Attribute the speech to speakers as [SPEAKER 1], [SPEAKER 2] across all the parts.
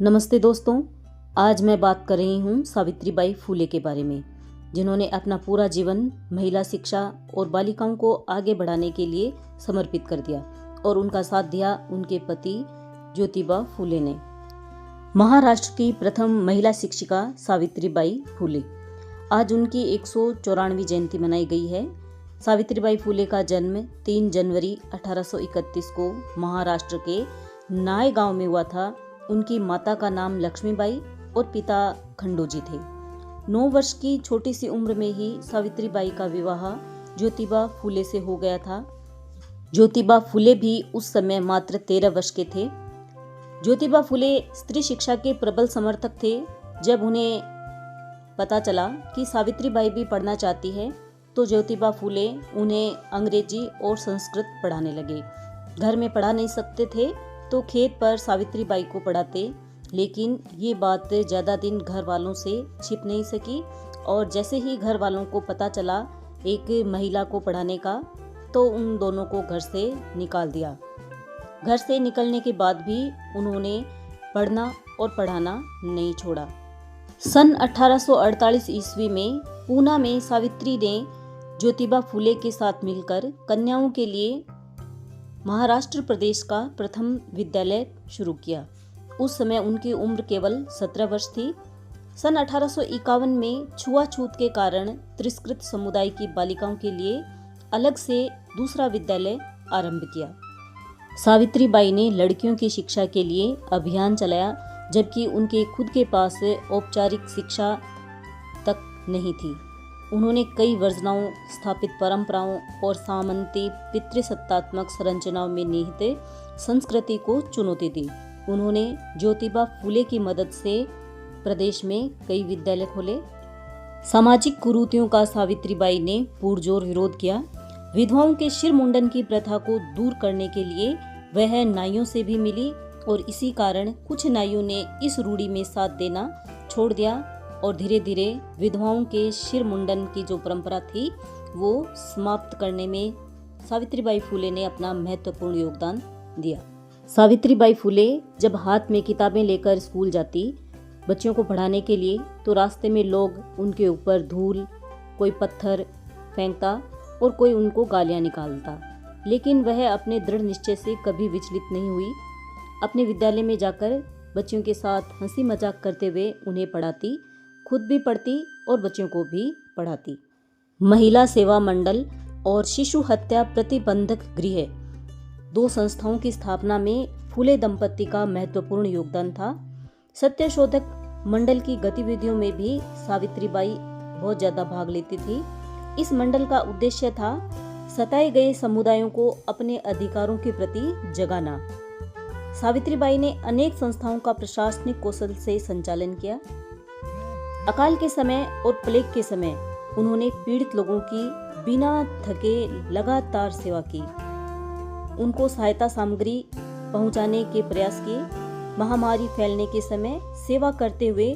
[SPEAKER 1] नमस्ते दोस्तों, आज मैं बात कर रही हूँ सावित्रीबाई फूले के बारे में, जिन्होंने अपना पूरा जीवन महिला शिक्षा और बालिकाओं को आगे बढ़ाने के लिए समर्पित कर दिया और उनका साथ दिया उनके पति ज्योतिबा फूले ने। महाराष्ट्र की प्रथम महिला शिक्षिका सावित्रीबाई फूले। आज उनकी 194वीं जयंती मनाई गई है। सावित्रीबाई फूले का जन्म 3 जनवरी 1831 को महाराष्ट्र के नाय गांव में हुआ था। उनकी माता का नाम लक्ष्मीबाई और पिता खंडोजी थे। 9 वर्ष की छोटी सी उम्र में ही सावित्रीबाई का विवाह ज्योतिबा फूले से हो गया था। ज्योतिबा फूले भी उस समय मात्र 13 वर्ष के थे। ज्योतिबा फूले स्त्री शिक्षा के प्रबल समर्थक थे। जब उन्हें पता चला कि सावित्रीबाई भी पढ़ना चाहती है तो ज्योतिबा फूले उन्हें अंग्रेजी और संस्कृत पढ़ाने लगे। घर में पढ़ा नहीं सकते थे तो खेत पर सावित्रीबाई को पढ़ाते, लेकिन ये बात ज़्यादा दिन घर वालों से छिप नहीं सकी और जैसे ही घर वालों को पता चला एक महिला को पढ़ाने का तो उन दोनों को घर से निकाल दिया। घर से निकलने के बाद भी उन्होंने पढ़ना और पढ़ाना नहीं छोड़ा। सन 1848 ईस्वी में पूना में सावित्री ने ज्योतिबा फूले के साथ मिलकर कन्याओं के लिए महाराष्ट्र प्रदेश का प्रथम विद्यालय शुरू किया। उस समय उनकी उम्र केवल 17 वर्ष थी। सन 1851 में छुआछूत के कारण तिरस्कृत समुदाय की बालिकाओं के लिए अलग से दूसरा विद्यालय आरंभ किया। सावित्रीबाई ने लड़कियों की शिक्षा के लिए अभियान चलाया, जबकि उनके खुद के पास औपचारिक शिक्षा तक नहीं थी। उन्होंने कई वर्जनाओं, स्थापित परंपराओं और सामंती पितृसत्तात्मक संरचनाओं में निहित संस्कृति को चुनौती दी। उन्होंने ज्योतिबा फूले की मदद से प्रदेश में कई विद्यालय खोले। सामाजिक कुरीतियों का सावित्रीबाई ने पुरजोर विरोध किया। विधवाओं के सिर मुंडन की प्रथा को दूर करने के लिए वह नाइयों से भी मिली और इसी कारण कुछ नाइयों ने इस रूढ़ी में साथ देना छोड़ दिया और धीरे धीरे विधवाओं के सिर मुंडन की जो परंपरा थी वो समाप्त करने में सावित्रीबाई फूले ने अपना महत्वपूर्ण योगदान दिया। सावित्रीबाई फूले जब हाथ में किताबें लेकर स्कूल जाती बच्चों को पढ़ाने के लिए, तो रास्ते में लोग उनके ऊपर धूल, कोई पत्थर फेंकता और कोई उनको गालियां निकालता, लेकिन वह अपने दृढ़ निश्चय से कभी विचलित नहीं हुई। अपने विद्यालय में जाकर बच्चों के साथ हंसी मजाक करते हुए उन्हें पढ़ाती, खुद भी पढ़ती और बच्चों को भी पढ़ाती। महिला सेवा मंडल और शिशु हत्या प्रतिबंधक गृह, 2 संस्थाओं की स्थापना में फूले दंपति का महत्वपूर्ण योगदान था। सत्यशोधक मंडल की गतिविधियों में भी सावित्रीबाई बहुत ज्यादा भाग लेती थी। इस मंडल का उद्देश्य था सताए गए समुदायों को अपने अधिकारों के प्रति जगाना। सावित्रीबाई ने अनेक संस्थाओं का प्रशासनिक कौशल से संचालन किया। अकाल के समय और प्लेग के समय उन्होंने पीड़ित लोगों की बिना थके लगातार सेवा की, उनको सहायता सामग्री पहुंचाने के प्रयास किए। महामारी फैलने के समय सेवा करते हुए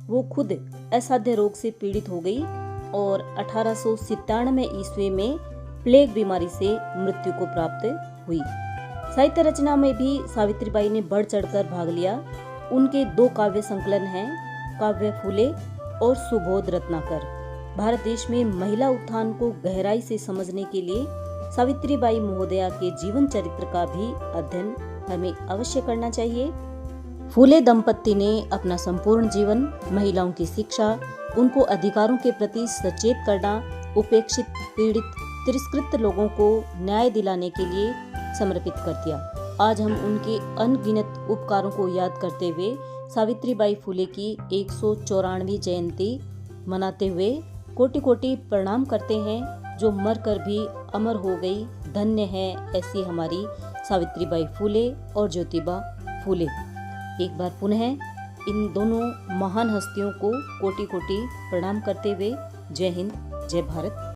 [SPEAKER 1] वो खुद असाध्य रोग से पीड़ित हो गई और 1897 ईस्वी में प्लेग बीमारी से मृत्यु को प्राप्त हुई। साहित्य रचना में भी सावित्रीबाई ने बढ़ चढ़कर भाग लिया। उनके 2 काव्य संकलन हैं, काव्य फूले और सुबोध रत्नाकर। भारत देश में महिला उत्थान को गहराई से समझने के लिए सावित्रीबाई महोदया के जीवन चरित्र का भी अध्ययन हमें अवश्य करना चाहिए। फूले दंपति ने अपना संपूर्ण जीवन महिलाओं की शिक्षा, उनको अधिकारों के प्रति सचेत करना, उपेक्षित, पीड़ित, तिरस्कृत लोगों को न्याय दिलाने के लिए समर्पित कर दिया। आज हम उनके अनगिनत उपकारों को याद करते हुए सावित्रीबाई फूले की 194वीं जयंती मनाते हुए कोटि कोटि प्रणाम करते हैं, जो मर कर भी अमर हो गई। धन्य है ऐसी हमारी सावित्रीबाई फूले और ज्योतिबा फूले। एक बार पुनः इन दोनों महान हस्तियों को कोटि कोटि प्रणाम करते हुए जय हिंद, जय भारत।